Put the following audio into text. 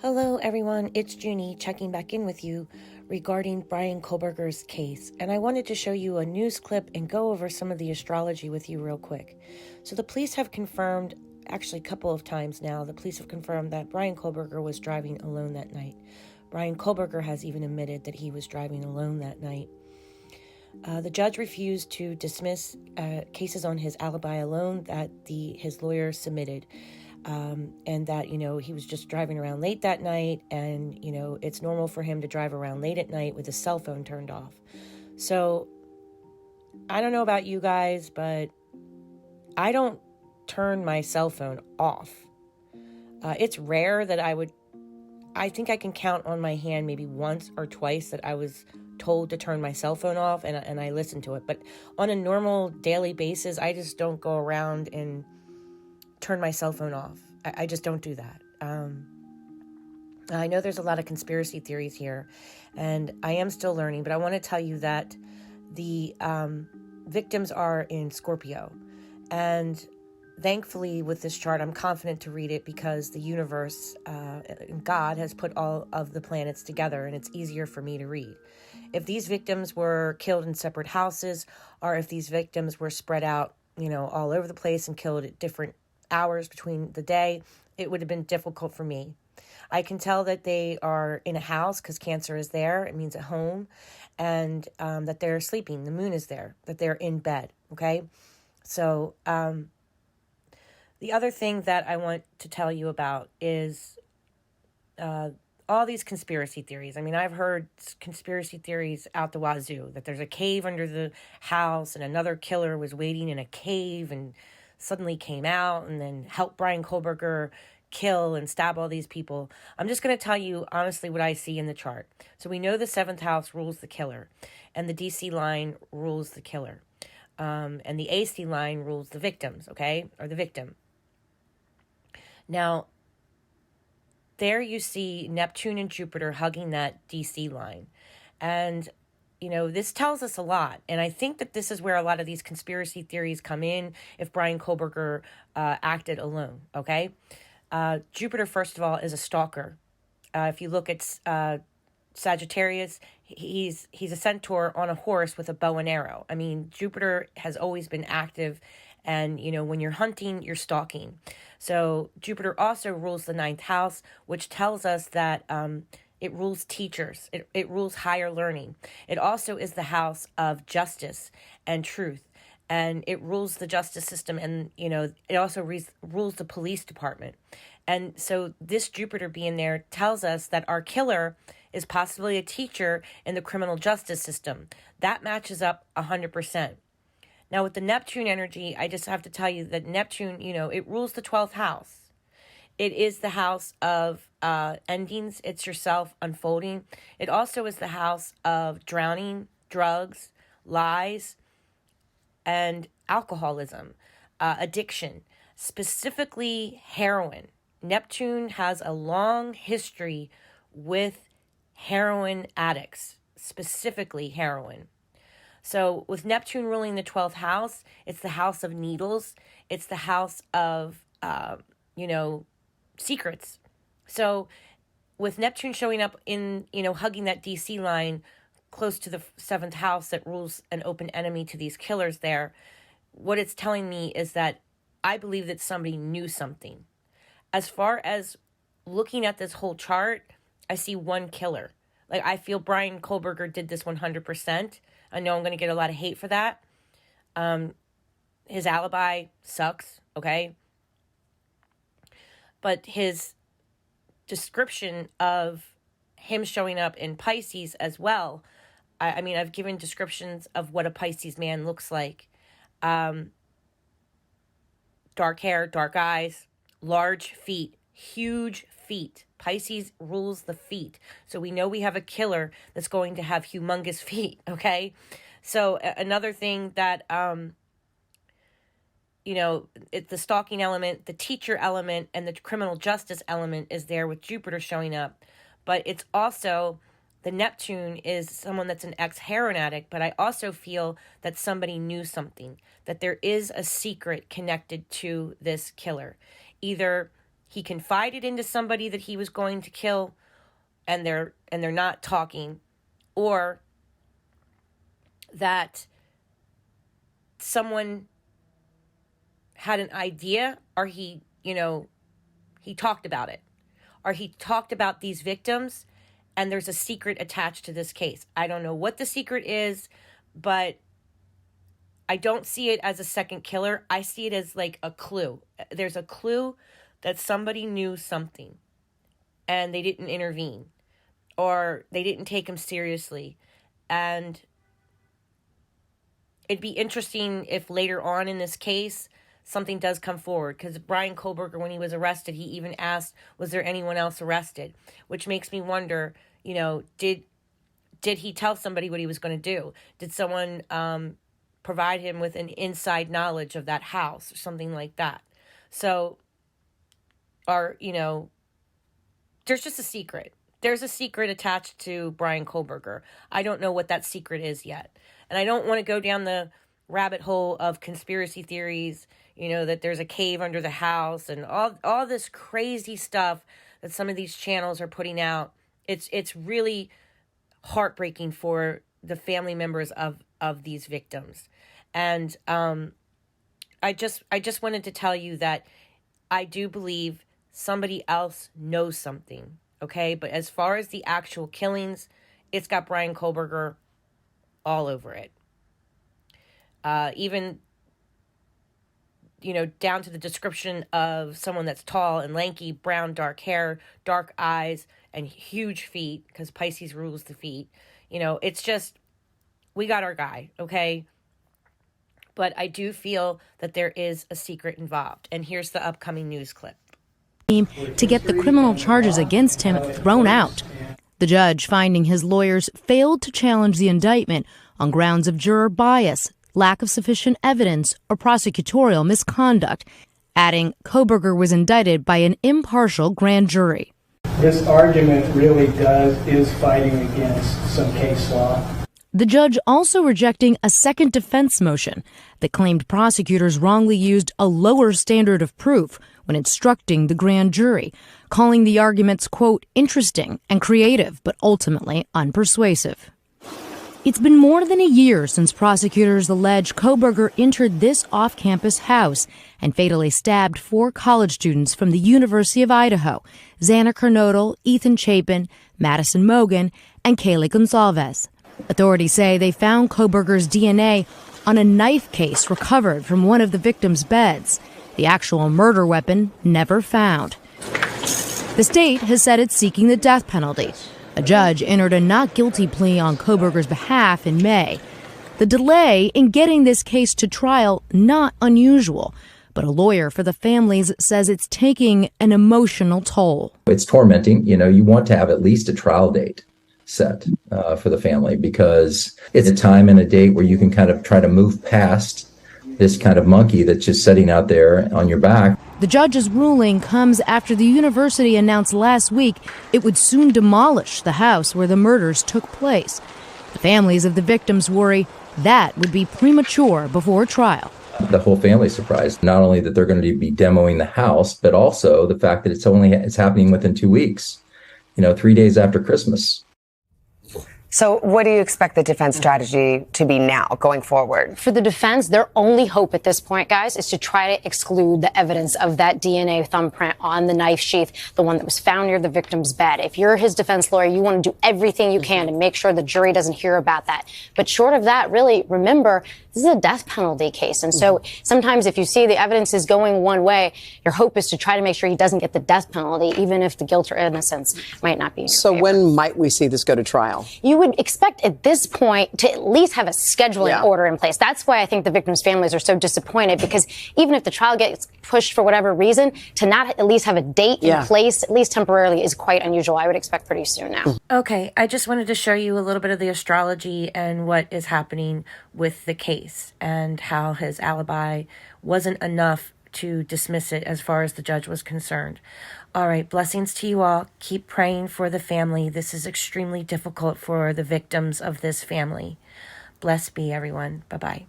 Hello everyone, it's Junie checking back in with you regarding Bryan Khoburger's case, and I wanted to show you a news clip and go over some of the astrology with you real quick. So the police have confirmed, actually a couple of times now, the police have confirmed that Bryan Khoburger was driving alone that night. Bryan Khoburger has even admitted that he was driving alone that night. The judge refused to dismiss cases on his alibi alone that his lawyer submitted. And that, he was just driving around late that night, and, it's normal for him to drive around late at night with his cell phone turned off. So I don't know about you guys, but I don't turn my cell phone off. It's rare that I think I can count on my hand maybe once or twice that I was told to turn my cell phone off and I listen to it. But on a normal daily basis, I just don't go around and turn my cell phone off. I just don't do that. I know there's a lot of conspiracy theories here, and I am still learning, but I want to tell you that the victims are in Scorpio. And thankfully, with this chart, I'm confident to read it because the universe, God, has put all of the planets together, and it's easier for me to read. If these victims were killed in separate houses, or if these victims were spread out, all over the place and killed at different hours between the day, it would have been difficult for me. I can tell that they are in a house because Cancer is there. It means at home. And that they're sleeping. The moon is there. That they're in bed. Okay? So the other thing that I want to tell you about is all these conspiracy theories. I mean, I've heard conspiracy theories out the wazoo. That there's a cave under the house and another killer was waiting in a cave and suddenly came out and then helped Bryan Khoburger kill and stab all these people. I'm just going to tell you honestly what I see in the chart. So we know the 7th house rules the killer, and the DC line rules the killer, and the AC line rules the victims, okay, or the victim. Now, there you see Neptune and Jupiter hugging that DC line, and this tells us a lot. And I think that this is where a lot of these conspiracy theories come in if Bryan Khoburger acted alone, okay? Jupiter, first of all, is a stalker. If you look at Sagittarius, he's a centaur on a horse with a bow and arrow. I mean, Jupiter has always been active. And, when you're hunting, you're stalking. So Jupiter also rules the 9th house, which tells us that it rules teachers. It rules higher learning. It also is the house of justice and truth. And it rules the justice system. And, it also rules the police department. And so this Jupiter being there tells us that our killer is possibly a teacher in the criminal justice system. That matches up 100%. Now, with the Neptune energy, I just have to tell you that Neptune, it rules the 12th house. It is the house of endings. It's yourself unfolding. It also is the house of drowning, drugs, lies, and alcoholism, addiction, specifically heroin. Neptune has a long history with heroin addicts, specifically heroin. So with Neptune ruling the 12th house, it's the house of needles. It's the house of, secrets. So with Neptune showing up in, hugging that DC line close to the 7th house that rules an open enemy to these killers there, what it's telling me is that I believe that somebody knew something. As far as looking at this whole chart, I see one killer. Like, I feel Bryan Khoburger did this 100%. I know I'm going to get a lot of hate for that. His alibi sucks, okay? But his description of him showing up in Pisces as well, I mean, I've given descriptions of what a Pisces man looks like. Dark hair, dark eyes, large feet, huge feet. Pisces rules the feet. So we know we have a killer that's going to have humongous feet, okay? So another thing that, it's the stalking element, the teacher element, and the criminal justice element is there with Jupiter showing up. But it's also, the Neptune is someone that's an ex-heroin addict, but I also feel that somebody knew something, that there is a secret connected to this killer. Either he confided into somebody that he was going to kill, and they're not talking, or that someone had an idea, or he talked about it, or he talked about these victims, and there's a secret attached to this case. I don't know what the secret is, but I don't see it as a second killer. I see it as like a clue. There's a clue that somebody knew something and they didn't intervene, or they didn't take him seriously. And it'd be interesting if later on in this case something does come forward, because Bryan Khoburger, when he was arrested, he even asked, was there anyone else arrested? Which makes me wonder, did he tell somebody what he was going to do? Did someone provide him with an inside knowledge of that house or something like that? So, there's just a secret. There's a secret attached to Bryan Khoburger. I don't know what that secret is yet. And I don't want to go down the rabbit hole of conspiracy theories, that there's a cave under the house and all this crazy stuff that some of these channels are putting out. It's really heartbreaking for the family members of these victims. And I just wanted to tell you that I do believe somebody else knows something, okay? But as far as the actual killings, it's got Bryan Khoburger all over it. Even, down to the description of someone that's tall and lanky, brown, dark hair, dark eyes, and huge feet, because Pisces rules the feet. It's just, we got our guy, okay? But I do feel that there is a secret involved. And here's the upcoming news clip. To get the criminal charges against him thrown out. The judge, finding his lawyers failed to challenge the indictment on grounds of juror bias, lack of sufficient evidence, or prosecutorial misconduct, adding Khoburger was indicted by an impartial grand jury. This argument really is fighting against some case law. The judge also rejecting a second defense motion that claimed prosecutors wrongly used a lower standard of proof when instructing the grand jury, calling the arguments, quote, interesting and creative, but ultimately unpersuasive. It's been more than a year since prosecutors allege Khoburger entered this off-campus house and fatally stabbed 4 college students from the University of Idaho, Xana Kernodle, Ethan Chapin, Madison Mogan, and Kaylee Gonsalves. Authorities say they found Khoburger's DNA on a knife case recovered from one of the victims' beds. The actual murder weapon never found. The state has said it's seeking the death penalty. A judge entered a not guilty plea on Khoburger's behalf in May. The delay in getting this case to trial, not unusual, but a lawyer for the families says it's taking an emotional toll. It's tormenting. You want to have at least a trial date set for the family, because it's a time and a date where you can kind of try to move past this kind of monkey that's just sitting out there on your back. The judge's ruling comes after the university announced last week it would soon demolish the house where the murders took place. The families of the victims worry that would be premature before trial. The whole family's surprised, not only that they're going to be demoing the house, but also the fact that it's happening within 2 weeks, 3 days after Christmas. So what do you expect the defense strategy to be now going forward? For the defense, their only hope at this point, guys, is to try to exclude the evidence of that DNA thumbprint on the knife sheath, the one that was found near the victim's bed. If you're his defense lawyer, you want to do everything you can to make sure the jury doesn't hear about that. But short of that, really, remember, this is a death penalty case. And so sometimes if you see the evidence is going one way, your hope is to try to make sure he doesn't get the death penalty, even if the guilt or innocence might not be in your favor. When might we see this go to trial? You would expect at this point to at least have a scheduling order in place. That's why I think the victims' families are so disappointed, because even if the trial gets pushed for whatever reason, to not at least have a date in place, at least temporarily, is quite unusual. I would expect pretty soon now. Okay, I just wanted to show you a little bit of the astrology and what is happening with the case and how his alibi wasn't enough to dismiss it as far as the judge was concerned. All right, blessings to you all. Keep praying for the family. This is extremely difficult for the victims of this family. Blessed be everyone. Bye-bye.